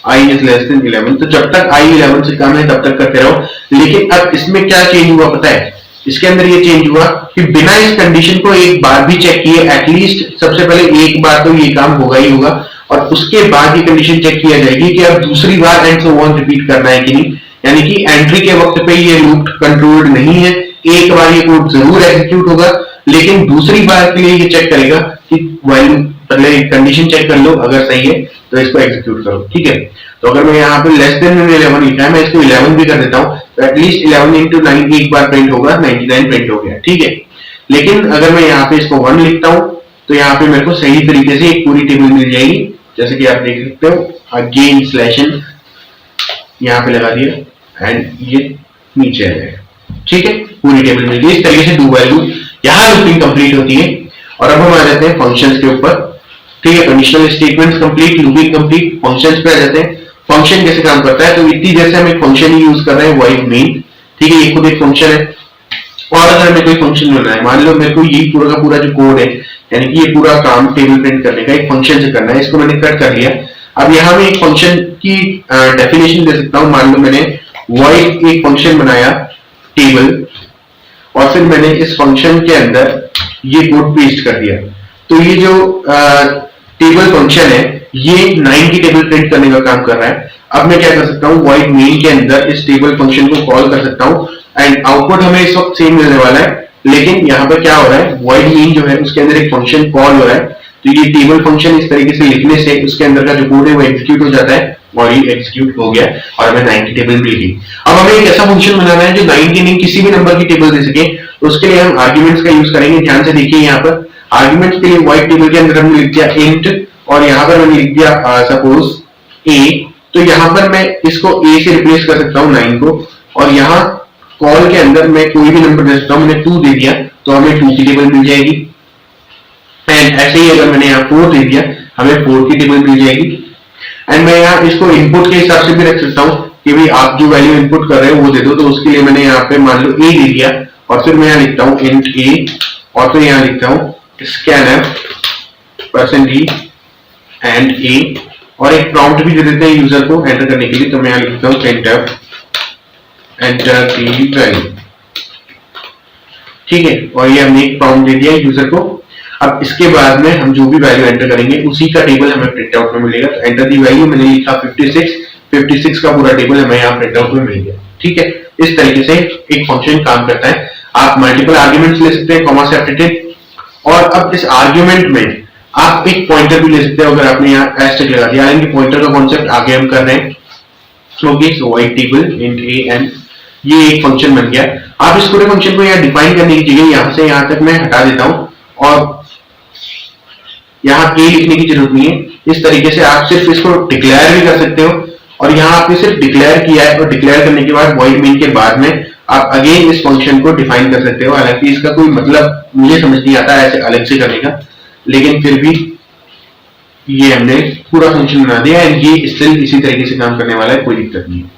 आई इज लेस देन 11। तो जब तक आई 11 से कम है तब तक करते रहो। लेकिन अब इसमें क्या चेंज हुआ पता है, इसके अंदर ये चेंज हुआ कि बिना इस कंडीशन को एक बार भी चेक किए, एटलीस्ट सबसे पहले एक बार तो ये काम होगा ही होगा, और उसके बाद ये कंडीशन चेक किया जाएगी कि अब दूसरी बार एंड सो ऑन रिपीट करना है कि नहीं। यानी कि एंट्री के वक्त पे ये लूप कंट्रोल्ड नहीं है, एक बार ये कोड जरूर एग्जीक्यूट होगा, लेकिन दूसरी बार के लिए ये चेक करेगा कि व्हाइल पहले कंडीशन चेक कर लो, अगर सही है तो इसको एग्जीक्यूट करो। ठीक है, तो अगर मैं यहाँ पे लेस देन 11 लिखा है, मैं इसको 11 भी कर देता हूँ, तो एटलीस्ट 11 इंटू 9 एक बार प्रिंट होगा, 99 प्रिंट हो गया। ठीक है, लेकिन अगर मैं यहाँ पे इसको 1 लिखता हूँ तो यहाँ पे मेरे को सही तरीके से एक पूरी टेबल मिल जाएगी, जैसे कि आप देख सकते हो, अगेन स्लैश एन यहाँ पे लगा दिया एंड ये नीचे आ जाएगा। ठीक है, पूरी टेबल मिल गई। इस तरीके से डू व्हाइल लूप, यहाँ लूपिंग कंप्लीट होती है। और अब हम आ जाते हैं फंक्शंस के ऊपर। ठीक है, conditional statements complete, looping complete, functions पे आ जाते हैं। फंक्शन कैसे काम करता है, तो इतनी देर से हम एक फंक्शन ही यूज कर रहे हैं, वॉइड मेन। ठीक है, ये खुद एक फंक्शन है, और अगर हमें कोई फंक्शन बनाना है, मान लो मेरे को ये पूरा का पूरा जो कोड है, यानी कि ये पूरा काम टेबल प्रिंट करने का एक फंक्शन से करना है, इसको मैंने कट कर लिया। अब यहाँ में एक फंक्शन की डेफिनेशन दे सकता हूँ। मान लो मैंने वॉइड एक फंक्शन बनाया टेबल, और फिर मैंने इस फंक्शन के अंदर ये कोड पेस्ट कर दिया। तो ये जो टेबल फंक्शन है, ये 9 की टेबल प्रिंट करने का काम कर रहा है। अब मैं क्या कर सकता हूँ, वॉइड मेन के अंदर इस टेबल फंक्शन को कॉल कर सकता हूँ, एंड आउटपुट हमें इस वक्त सेम मिलने वाला है। लेकिन यहाँ पर क्या हो रहा है, वॉइड मेन जो है उसके अंदर एक फंक्शन कॉल हो रहा है, तो ये टेबल फंक्शन इस तरीके से लिखने से उसके अंदर का जो कोड है वो एग्जीक्यूट हो जाता है, और ये एग्जीक्यूट हो गया और हमें 9 की टेबल मिल गई। अब हमें एक ऐसा फंक्शन बनाना है जो 9 की नहीं किसी भी नंबर की टेबल दे सके, तो उसके लिए हम आर्ग्यूमेंट्स का यूज करेंगे। ध्यान से देखिए, यहाँ पर आर्ग्यूमेंट्स के लिए वॉइड टेबल के अंदर हमने लिख दिया इंट, और यहाँ पर मैंने लिख दिया सपोज ए। तो यहाँ पर मैं इसको ए से रिप्लेस कर सकता हूँ 9 को, और यहाँ कॉल के अंदर मैं कोई भी नंबर दे सकता हूँ, मैंने 2 दे दिया तो हमें 2 की टेबल मिल जाएगी। एंड ऐसे ही अगर मैंने यहाँ 4 दे दिया, हमें 4 की टेबल मिल जाएगी। एंड मैं यहाँ इसको इनपुट के हिसाब से भी रख सकता हूँ कि भाई आप जो वैल्यू इनपुट कर रहे हो वो दे दो, तो उसके लिए मैंने यहाँ पे मान लो ए दे दिया, और फिर मैं यहाँ लिखता हूँ इंट ए, और फिर यहाँ लिखता हूँ स्कैनफ परसेंट डी एंड ए, और एक प्रॉम्प्ट भी दे देते हैं यूजर को एंटर करने के लिए। तो मैं यहाँ लिखता हूँ printf एंटर दी वैल्यू। ठीक है, और ये हमने एक प्रॉम्प्ट दे दिया यूजर को। अब इसके बाद में हम जो भी वैल्यू एंटर करेंगे उसी का टेबल हमें प्रिंट आउट में मिलेगा। तो एंटर दी वैल्यू मैंने लिखा 56 का पूरा टेबल हमें यहाँ प्रिंट आउट में मिल गया। ठीक है, इस तरीके से एक फंक्शन काम करता है। आप मल्टीपल आर्ग्यूमेंट्स ले सकते हैं, कॉमा सेपरेटेड, और अब इस आर्ग्यूमेंट में आप एक पॉइंटर भी ले सकते हो अगर आपने यहाँ एस्टेक लगा दिया। यानी कि पॉइंटर का कॉन्सेप्ट आगे हम कर रहे हैं। Okay, so void table int A and ये एक फंक्शन बन गया। आप इस पूरे फंक्शन को यहाँ डिफाइन करने की जगह यहाँ से यहाँ तक मैं हटा देता हूँ, और यहाँ ए लिखने की जरूरत नहीं है। इस तरीके से आप सिर्फ इसको डिक्लेयर भी कर सकते हो, और यहाँ आपने सिर्फ डिक्लेयर किया है, और डिक्लेयर करने के बाद वॉइड मेन के बाद में आप अगेन इस फंक्शन को डिफाइन कर सकते हो। हालांकि इसका कोई मतलब मुझे समझ नहीं आता ऐसे अलग से करने का, लेकिन फिर भी ये हमने पूरा फंक्शन बना दिया एंड ये स्टिल इसी तरीके से काम करने वाला है, कोई दिक्कत नहीं है।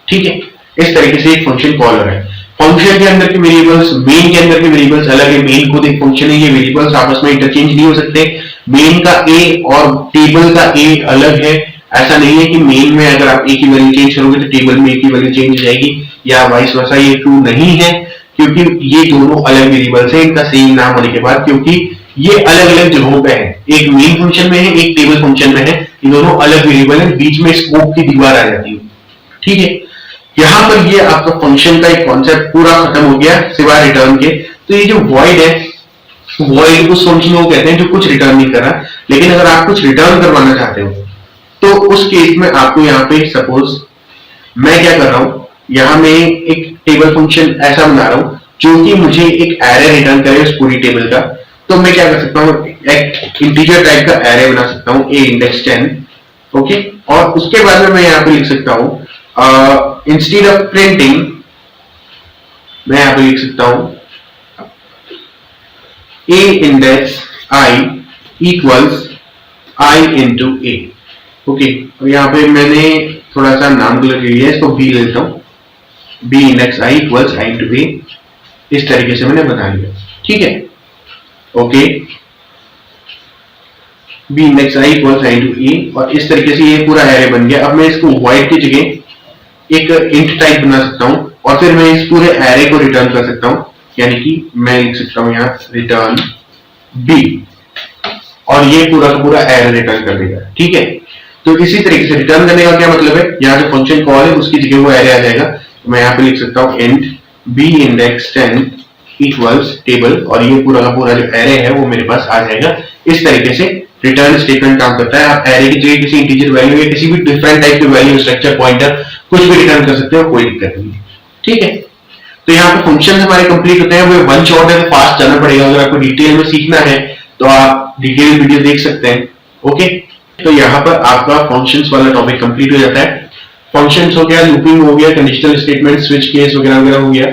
ठीक है, इस तरीके से एक फंक्शन कॉल हो रहा है। फंक्शन के अंदर के वेरिएबल्स, मेन के अंदर के वेरिएबल्स अलग है। मेन खुद एक फंक्शन है, ये वेरिएबल्स आपस में इंटरचेंज नहीं हो सकते। मेन का ए और टेबल का ए अलग है। ऐसा नहीं है कि मेन में अगर आप ए की वैल्यू चेंज करोगे तो टेबल में ए की वैल्यू चेंज हो जाएगी या वाइस वर्सा, ये ट्रू नहीं है, क्योंकि ये दोनों अलग वेरिएबल्स हैं इनका सेम नाम होने के बाद, क्योंकि ये अलग अलग जगहों पे है। एक मेन फंक्शन में है, एक टेबल फंक्शन में है, ये दोनों अलग वेरिएबल है, बीच में स्कोप की दीवार आ जाती है। ठीक है, यहां पर ये आपका फंक्शन का एक कॉन्सेप्ट पूरा खत्म हो गया सिवाय रिटर्न के। तो ये जो वॉइड है, वॉइड उस फंक्शन को कहते हैं जो कुछ रिटर्न नहीं कर रहा। लेकिन अगर आप कुछ रिटर्न करवाना चाहते हो तो उस केस में आपको यहाँ पे सपोज मैं क्या कर रहा हूं, यहां मैं एक टेबल फंक्शन ऐसा बना रहा हूं जो कि मुझे एक एरे रिटर्न करे उस पूरी टेबल का। तो मैं क्या कर सकता हूं, एक इंटीजर टाइप का एरे बना सकता हूं, a इंडेक्स 10। ओके, और उसके बाद में मैं यहाँ पे लिख सकता हूं इंस्टेड ऑफ प्रिंटिंग, मैं यहाँ पे लिख सकता हूं a index i equals i into a। Okay, और यहाँ पे मैंने थोड़ा सा नाम गलत लिया है, इसको b लेता हूं, b index i equals i into a। इस तरीके से मैंने बना लिया। ठीक है, okay, b index i equals i into a, और इस तरीके से ये पूरा एरे बन गया। अब मैं इसको वॉइड की जगह एक इंट टाइप बना सकता हूं और फिर मैं इस पूरे एरे को रिटर्न कर सकता हूं, यानी कि मैं लिख सकता हूं यहाँ रिटर्न b, और ये पूरा का पूरा एरे रिटर्न कर देगा। ठीक है, तो इसी तरीके से रिटर्न करने का क्या मतलब है, यहाँ जो फंक्शन कॉल है उसकी जगह वो एरे आ जाएगा। तो मैं यहाँ पे लिख सकता हूँ int b index 10 equals table, और ये पूरा का पूरा जो एरे है वो मेरे पास आ जाएगा। इस तरीके से रिटर्न स्टेटमेंट काम करता है। आप एरे की जगह किसी इंटीजर वैल्यू या किसी भी डिफरेंट टाइप की वैल्यू, स्ट्रक्चर, पॉइंटर, कुछ भी रिटर्न कर सकते हो, कोई दिक्कत नहीं। ठीक है, तो यहाँ पे फंक्शन हमारे कंप्लीट होते हैं। वो वन शॉट है, फास्ट जाना पड़ेगा। अगर आपको डिटेल में सीखना है तो आप डिटेल वीडियो देख सकते हैं। ओके, तो यहाँ पर आपका फंक्शंस वाला टॉपिक कंप्लीट हो जाता है। फंक्शंस हो गया, लूपिंग हो गया, कंडीशनल स्टेटमेंट, स्विच केस वगैरह वगैरह हो गया।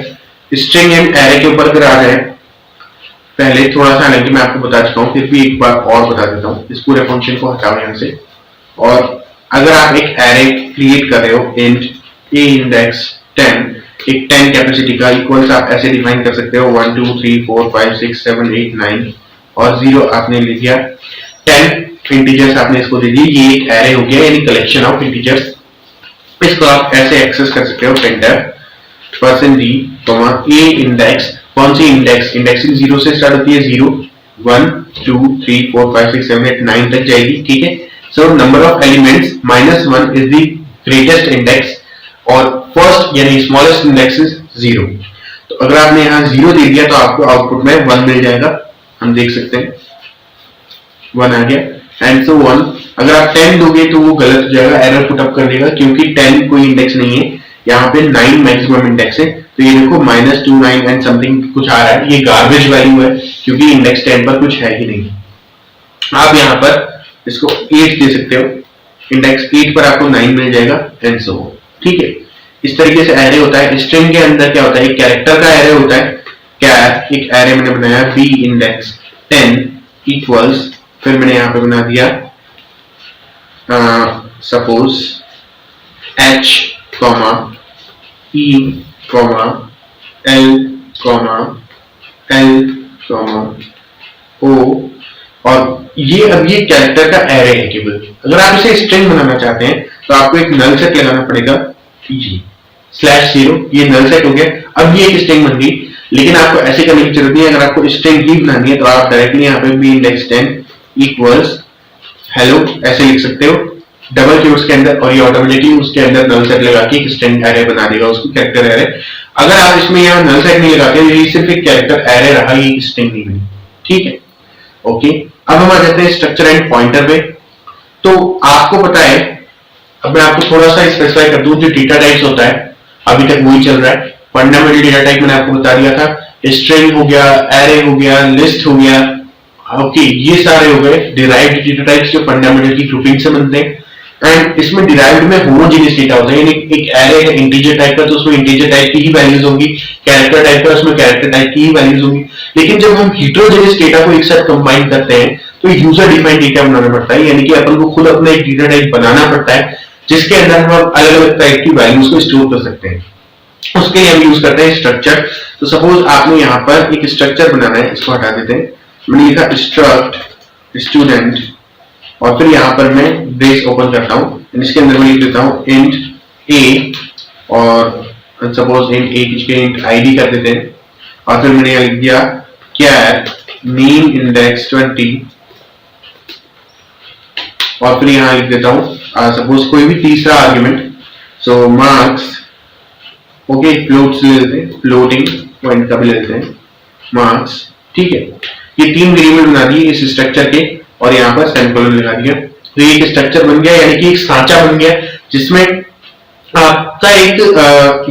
स्ट्रिंग एंड एरे के ऊपर अगर आ जाए, पहले थोड़ा सा हालांकि मैं आपको बता चुका हूँ, फिर भी एक बार और बता देता हूँ। इस पूरे फंक्शन को हटाओ यहाँ से, और अगर आप एक एरे क्रिएट कर रहे हो इंट a इंडेक्स 10, एक 10 कैपेसिटी का, इक्वल्स आप ऐसे डिफाइन कर सकते हो 1 2 3 4 5 6 7 8 9 और 0 आपने लिख दिया। 10 इंटीजर्स आपने इसको दे दिए, ये एक एरे हो गया, यानी कलेक्शन ऑफ इंटीजर्स। इसको आप ऐसे एक्सेस कर सकते हो, प्रिंटर %d, a इंडेक्स, कौन सी इंडेक्स, इंडेक्सिंग 0 से स्टार्ट होती है, 0 1 2 3 4 5 6 7 8 9 तक जाएगी। ठीक है, so number of elements -1 is the greatest index, और फर्स्ट यानी स्मॉलेस्ट इंडेक्स इज 0। तो अगर आपने यहाँ 0 दे दिया तो आपको आउटपुट में 1 मिल जाएगा, हम देख सकते हैं 1 आ गया, एंड सो 1। अगर आप 10 दोगे तो वो गलत हो जाएगा, एरर पुट अप कर देगा, क्योंकि 10 कोई इंडेक्स नहीं है, यहाँ पे 9 मैक्सिमम इंडेक्स है। तो ये देखो -29 एंड समथिंग कुछ आ रहा है, ये गार्बेज वैल्यू है, क्योंकि इंडेक्स 10 पर कुछ है ही नहीं। आप यहाँ पर इसको 8 दे सकते हो, इंडेक्स 8 पर आपको 9 मिल जाएगा, एंड सो। ठीक है, इस तरीके से एरे होता है। स्ट्रिंग के अंदर क्या होता है, एक कैरेक्टर का एरे होता है। क्या है, एक एरे मैंने बनाया b इंडेक्स 10 इक्वल्स, फिर मैंने यहाँ पे बना दिया suppose h, e, l, l, o, और ये अब ये कैरेक्टर का एरे है केवल। अगर आप इसे स्ट्रिंग बनाना चाहते हैं तो आपको एक नल सेट लगाना पड़ेगा, /0, ये नल सेट हो गया। अब ये एक स्ट्रिंग बन गई, लेकिन आपको ऐसे करने की जरूरत नहीं है। अगर आपको स्ट्रिंग ही बनानी है तो आप डायरेक्टली यहाँ पे b इंडेक्स 10 इक्वल्स हेलो ऐसे लिख सकते हो डबल क्योट्स के अंदर, और ये ऑटोमेटिकली उसके अंदर नल सेट लगा के एक स्ट्रिंग एरे बना देगा, उसको कैरेक्टर एरे। अगर आप इसमें यहाँ नल सेट नहीं लगाते, ये सिर्फ एक कैरेक्टर एरे रहा, ये स्ट्रिंग नहीं बनी। ठीक है, ओके, अब हम आ जाते हैं स्ट्रक्चर एंड पॉइंटर पे। तो आपको पता है, अब मैं आपको थोड़ा सा स्पेसिफाई कर दूं, जो डेटा टाइप्स होता है अभी तक वही चल रहा है। फंडामेंटल डेटा टाइप मैंने आपको बता दिया था, स्ट्रिंग हो गया, एरे हो गया, लिस्ट हो गया। ओके, ये सारे हो गए डिराइव्ड डेटा टाइप्स जो फंडामेंटल की ग्रुपिंग से बनते हैं। एंड इसमें डिराइव्ड में होमोजेनियस डेटा होता है, यानी एक एरे है इंटीजर टाइप का तो उसमें इंटीजर टाइप की ही वैल्यूज होंगी, कैरेक्टर टाइप का उसमें कैरेक्टर टाइप की ही वैल्यूज होंगी। लेकिन जब हम हेटेरोजेनियस डेटा को एक साथ कंबाइन करते हैं तो यूजर डिफाइंड डेटा बनाना पड़ता है, यानी कि अपन को खुद अपना एक डेटा टाइप बनाना पड़ता है जिसके अंदर हम अलग अलग टाइप की वैल्यूज को स्टोर कर सकते हैं। उसके लिए हम यूज करते हैं स्ट्रक्चर। तो सपोज आपने यहाँ पर एक स्ट्रक्चर बनाना है, इसको हटा देते हैं, मैंने लिखा स्ट्रक्ट स्टूडेंट और फिर यहाँ पर मैं ब्रेस ओपन करता हूँ, इसके अंदर मैं लिख देता हूँ इंट ए और सपोज इंट ए की इंट आईडी कर देते हैं और फिर मैंने लिख दिया क्या नेम इंडेक्स 20 और फिर यहाँ लिख देता हूँ सपोज कोई भी तीसरा आर्ग्यूमेंट, सो मार्क्स, ओके फ्लोट्स ले लेते हैं, फ्लोटिंग पॉइंट का भी ले लेते हैं मार्क्स, ठीक है। ये तीन वेरिएबल बना दिए इस स्ट्रक्चर के और यहाँ पर सेमीकोलन लगा दिया, तो ये एक स्ट्रक्चर बन गया, यानी कि एक सांचा बन गया जिसमें आपका एक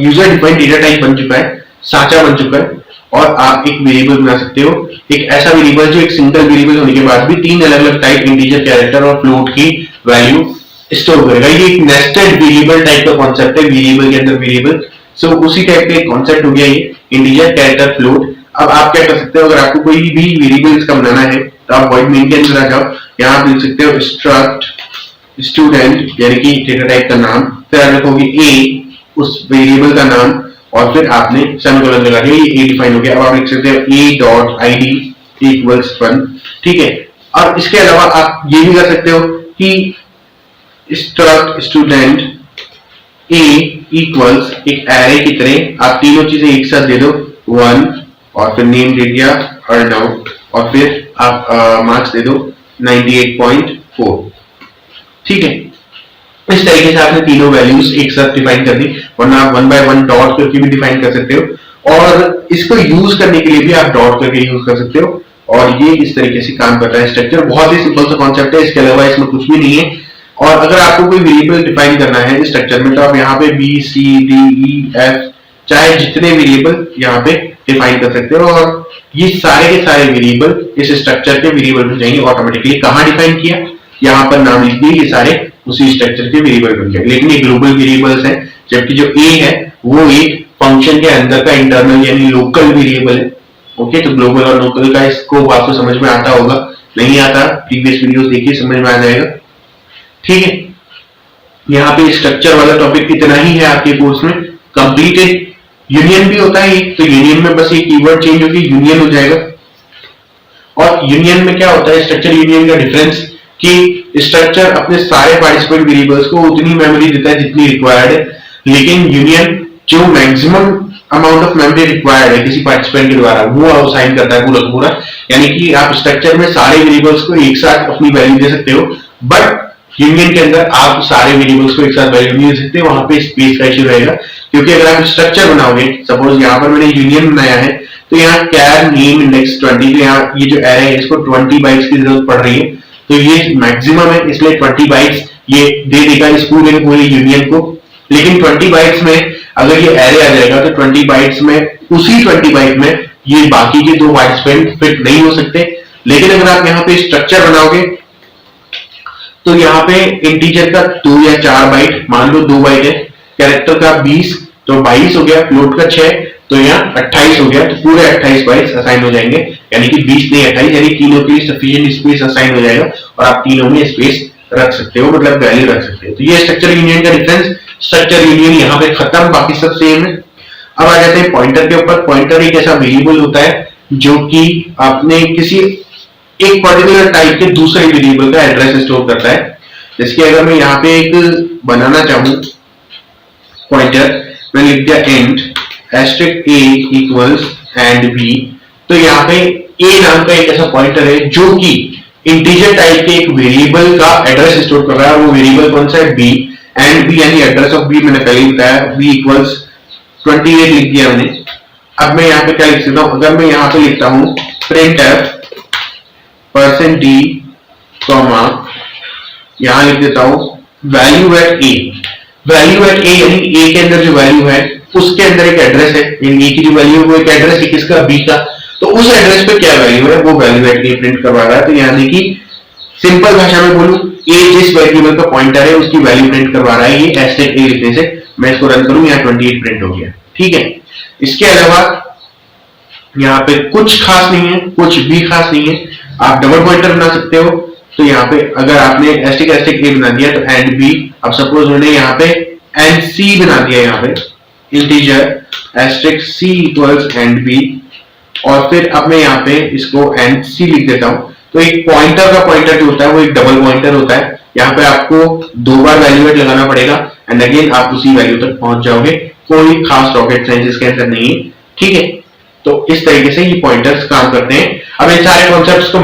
यूजर डिफाइंड डेटा टाइप बन चुका है, सांचा बन चुका है और आप एक वेरिएबल बना सकते हो, एक ऐसा वेरिएबल जो एक सिंगल वेरिएबल होने के बाद भी तीन अलग अलग टाइप इंटीजर, कैरेक्टर और फ्लोट की वैल्यू स्टोर करेगा। ये एक नेस्टेड वेरिएबल टाइप का कॉन्सेप्ट है, वेरिएबल के अंदर वेरिएबल, सो उसी टाइप का एक कॉन्सेप्ट हो गया ये इंटीजर, कैरेक्टर, फ्लोट। अब आप क्या कर सकते हो, अगर आपको कोई भी वेरिएबल इसका बनाना है तो आप वॉइड मेन के अंदर आ जाओ, यहाँ आप लिख सकते हो स्ट्रक्ट स्टूडेंट यानी कि डेटा टाइप का नाम, फिर आप लिखोगे ए उस वेरिएबल का नाम और फिर आपने सेमीकोलन लगा दिया, ये ए डिफाइन हो गया। अब आप लिख सकते हो ए डॉट आई डी इक्वल्स 1, ठीक है। और इसके अलावा आप ये भी कर सकते हो कि स्ट्रक्ट स्टूडेंट ए इक्वल्स एक एरे की तरह आप तीनों चीजें एक साथ दे दो 1 और फिर नेम दे दिया अर्न आउट और फिर आप मार्क्स दे दो 98.4, ठीक है। इस तरीके से आपने तीनों वैल्यूज एक साथ डिफाइन कर दी, वरना आप 1 बाय 1 डॉट करके भी डिफाइन कर सकते हो और इसको यूज करने के लिए भी आप डॉट करके यूज कर सकते हो और ये इस तरीके से काम करता है स्ट्रक्चर। बहुत ही सिंपल सा कॉन्सेप्ट है, इसके अलावा इसमें कुछ भी नहीं है। और अगर आपको कोई वेरिएबल डिफाइन करना है इस स्ट्रक्चर में तो आप यहाँ पे b c d e f चाहे जितने वेरिएबल यहाँ पे डिफाइन कर सकते हो और ये सारे के सारे वेरिएबल इस स्ट्रक्चर के वेरिएबल बन जाएंगे ऑटोमेटिकली। कहाँ डिफाइन किया, यहाँ पर नाम लिख दिए, ये सारे उसी स्ट्रक्चर के वेरिएबल बन जाएंगे। लेकिन ये ग्लोबल वेरिएबल्स हैं, जबकि जो ए है वो एक फंक्शन के अंदर का इंटरनल यानी लोकल वेरिएबल है। ओके, तो ग्लोबल और लोकल का स्कोप आपको समझ में आता होगा, नहीं आता प्रीवियस वीडियोस देखिए समझ में आ जाएगा, ठीक है। यहाँ पे स्ट्रक्चर वाला टॉपिक इतना ही है आपके कोर्स में कंप्लीटेड। यूनियन भी होता है, तो यूनियन में बस एक कीवर्ड चेंज होगी, यूनियन हो जाएगा। और यूनियन में क्या होता है, स्ट्रक्चर यूनियन का डिफरेंस कि स्ट्रक्चर अपने सारे पार्टिसिपेंट वेरिएबल्स को उतनी मेमोरी देता है जितनी रिक्वायर्ड है, लेकिन यूनियन जो maximum amount of memory required है किसी पार्टिसिपेंट के द्वारा वो असाइन करता है पूरा पूरा। यानी कि आप स्ट्रक्चर में सारे वेरिएबल्स को एक साथ अपनी वैल्यू दे सकते हो, बट यूनियन के अंदर आप सारे वेरिएबल्स को एक साथ वैल्यू नहीं दे सकते, वहां पे स्पेस का इश्यू रहेगा। क्योंकि अगर आप स्ट्रक्चर बनाओगे, सपोज यहाँ पर मैंने यूनियन बनाया है तो यहाँ कैर नेम इंडेक्स 20, तो यहाँ ये जो एरे है इसको 20 बाइट्स की जरूरत पड़ रही है, तो ये मैक्सिमम है इसलिए 20 बाइट्स ये दे देगा इस पूरे यूनियन को। लेकिन 20 बाइट्स में अगर ये एरे आ जाएगा तो 20 बाइट्स में उसी 20 बाइट में ये बाकी के दो पार्टिसिपेंट फिट नहीं हो सकते। लेकिन अगर आप यहाँ पे स्ट्रक्चर बनाओगे तो यहाँ पे इंटीजर का 2 या 4 बाइट, मान लो 2 बाइट है, कैरेक्टर का 20 तो 22 हो गया, फ्लोट का 6 तो यहाँ 28 हो गया, तो पूरे 28 बाइट्स असाइन हो जाएंगे, यानी कि 20 नहीं 28, यानी तीनों के लिए सफिशिएंट स्पेस असाइन हो जाएगा और आप तीनों में स्पेस रख सकते हो, मतलब वैल्यू रख सकते हो। तो ये स्ट्रक्चर यूनियन का डिफरेंस, स्ट्रक्चर यूनियन यहाँ पे खत्म, बाकी सब सेम है। अब आ जाते हैं पॉइंटर के ऊपर। पॉइंटर एक ऐसा वेरिएबल होता है जो कि आपने किसी एक पर्टिकुलर टाइप के दूसरे वेरिएबल का एड्रेस स्टोर करता है। जैसे अगर मैं यहाँ पे एक बनाना चाहूं पॉइंटर, मैं लिख दिया int asterisk a equals and b, तो यहाँ पे ए नाम का एक ऐसा पॉइंटर है जो कि इंटीजर टाइप के एक वेरिएबल का एड्रेस स्टोर कर रहा है। वो वेरिएबल कौन सा है, बी, एंड बी यानी एड्रेस ऑफ बी मैंने पहले ही बताया, बी इक्वल्स 28 लिख दिया मैंने। अब मैं यहाँ पे क्या लिख सकता हूँ, अगर मैं यहाँ पे लिखता हूँ printf %d कॉमा यहां लिख देता हूं वैल्यू एट ए, वैल्यू एट ए यानी ए के अंदर जो वैल्यू है उसके अंदर एक एड्रेस है, यानी ए की जो वैल्यू है वो एक एड्रेस है किसका, बी का, तो उस एड्रेस पे क्या वैल्यू है वो वैल्यू एट ए प्रिंट करवा रहा है। तो यानी कि सिंपल भाषा में बोलूं, ए जिस वेरिएबल का पॉइंटर है उसकी वैल्यू प्रिंट करवा रहा है ये एस्टेक ए लिखने से। मैं इसको रन करूं, यहाँ 28 प्रिंट हो गया। ठीक है, इसके अलावा यहाँ पे कुछ खास नहीं है, कुछ भी खास नहीं है। आप डबल पॉइंटर बना सकते हो। तो यहाँ पे अगर आपने एस्टेक एस्टेक ए बना दिया तो एंड बी, अब सपोज मैंने यहाँ पे एंड सी बना दिया, यहाँ पे integer asterisk c equals and b, और फिर अब मैं यहाँ पे इसको एंड सी लिख देता हूं। तो एक पॉइंटर का पॉइंटर जो होता है वो एक डबल पॉइंटर होता है। यहाँ पे आपको 2 बार वैल्यू लगाना पड़ेगा एंड अगेन आप उसी वैल्यू तक पहुंच जाओगे। कोई खास रॉकेट साइंस इसके अंदर नहीं है। ठीक है, तो इस तरीके से ये पॉइंटर्स काम करते हैं। अब इन सारे कॉन्सेप्ट्स को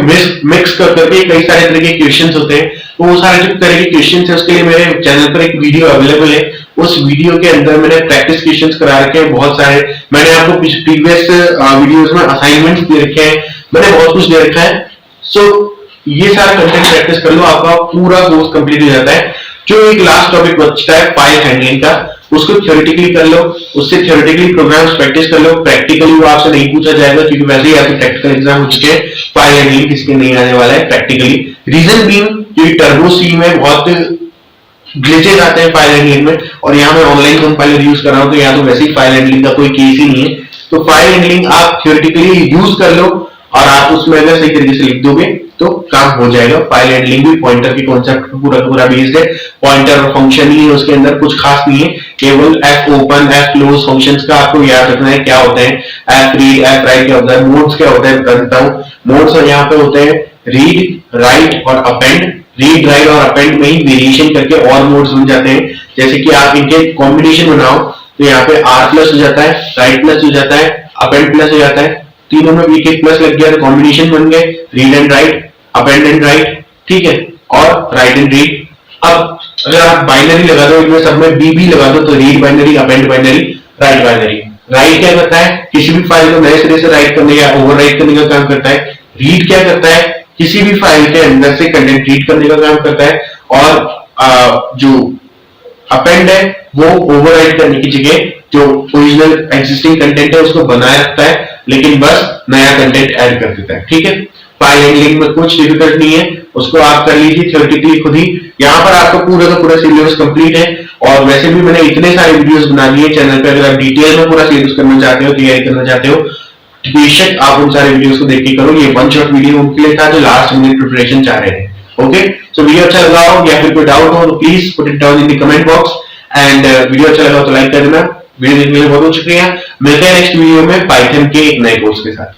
मिक्स कर करके कई सारे तरह के क्वेश्चंस होते हैं। तो वो सारे जो तरह के क्वेश्चंस है उसके लिए मेरे चैनल पर एक वीडियो अवेलेबल है। उस वीडियो के अंदर मैंने प्रैक्टिस क्वेश्चंस करा रखे हैं बहुत सारे। मैंने आपको प्रीवियस वीडियोस में असाइनमेंट्स दे रखे हैं, मैंने बहुत कुछ दे रखा है। सो ये सारा कंटेंट प्रैक्टिस कर लो, आपका पूरा कोर्स कंप्लीट हो जाता है। जो एक लास्ट टॉपिक बचता है फाइल हैंडलिंग का, उसको थ्योरेटिकली कर लो, उससे थ्योरेटिकली प्रोग्राम्स प्रैक्टिस कर लो। प्रैक्टिकली वो आपसे नहीं पूछा जाएगा क्योंकि वैसे ही आपके प्रैक्टिकल एग्जाम हो चुके हैं। फाइल हैंडलिंग किसके नहीं आने वाला है प्रैक्टिकली। रीजन बीइंग क्योंकि टर्बो सी में बहुत ग्लिचेस आते हैं फाइल हैंडलिंग में, और यहाँ मैं ऑनलाइन कंपाइलर यूज कर रहा हूँ तो यहाँ तो वैसे ही फाइल हैंडलिंग का कोई केस ही नहीं है। तो फाइल हैंडलिंग आप थ्योरेटिकली यूज कर लो और आप उसमें अगर सही तरीके से लिख दोगे तो काम हो जाएगा। फाइल हैंडलिंग भी पॉइंटर के कॉन्सेप्ट पूरा बेस्ड है। पॉइंटर और फंक्शन ही है, उसके अंदर कुछ खास नहीं है। केवल F open F close functions का आपको याद रखना है क्या होते हैं। एफ रीड एफ राइट क्या होता है, मोड्स क्या होता है बताता हूँ। मोड्स यहाँ पे होते हैं रीड राइट और अपेंड। रीड राइट और अपेंड में ही वेरिएशन करके और मोड्स बन जाते हैं। जैसे कि आप इनके कॉम्बिनेशन बनाओ तो यहाँ पे आर प्लस हो जाता है, राइट प्लस हो जाता है, अपेंड प्लस हो जाता है। तीनों में एक एक प्लस लग गया तो कॉम्बिनेशन बन गए read and right, append and right. ठीक है, और राइट एंड रीड। अब अगर आप बाइनरी लगा दो, इनमें सब में बी लगा दो तो read binary, append binary, right binary. Right क्या करता है, किसी भी फाइल को नए सिरे से राइट करने या ओवर राइट करने का काम करता है। रीड क्या करता है, किसी भी फाइल के अंदर से कंटेंट रीड करने का काम करता है। और जो अपेंड है वो ओवरराइट करने की जगह जो ओरिजिनल एग्जिस्टिंग कंटेंट है उसको बनाए रखता है, लेकिन बस नया कंटेंट ऐड कर देता है। ठीक है, फाइल हैंडलिंग में कुछ डिफिकल्ट नहीं है, उसको आप कर लीजिए थ्योरेटिकली खुद ही। यहाँ पर आपका पूरा का पूरा सिलेबस कंप्लीट है। और वैसे भी मैंने इतने सारे वीडियोस बना दिए चैनल पे, अगर आप डिटेल में पूरा सिलेबस करना चाहते हो, तैयारी करना चाहते हो, बेशक आप उन सारे वीडियोस को देख के करो। ये वन शॉट वीडियो उनके लिए था जो लास्ट मिनट प्रिपरेशन चाह रहे थे। ओके, सो वीडियो अच्छा लगा हो या फिर कोई डाउट हो तो please put it down in the comment box. And video अच्छा लगा हो तो लाइक कर देना। वीडियो देखने के लिए बहुत बहुत शुक्रिया। मिलते हैं नेक्स्ट वीडियो में पाइथन के एक नए कोर्स के साथ।